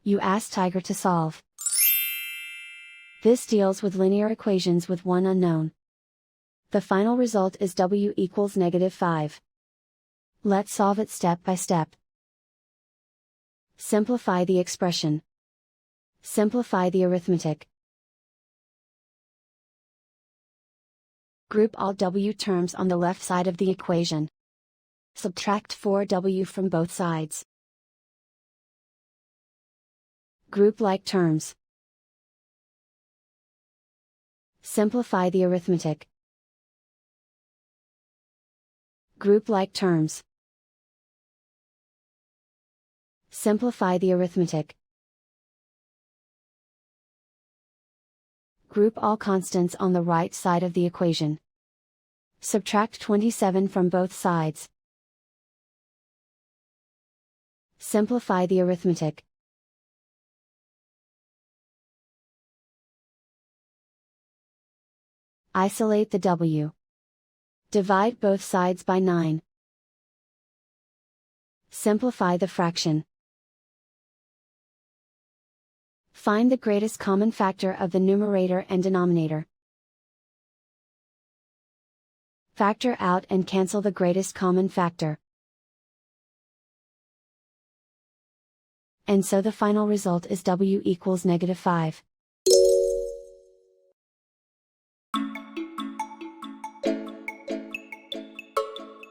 You ask Tiger to solve. This deals with linear equations with one unknown. The final result is w equals -5. Let's solve it step by step. Simplify the expression. Simplify the arithmetic. Group all w terms on the left side of the equation. Subtract 4w from both sides. Group like terms. Simplify the arithmetic. Group like terms. Simplify the arithmetic. Group all constants on the right side of the equation. Subtract 27 from both sides. Simplify the arithmetic. Isolate the w. Divide both sides by 9. Simplify the fraction. Find the greatest common factor of the numerator and denominator. Factor out and cancel the greatest common factor. And so the final result is w equals -5.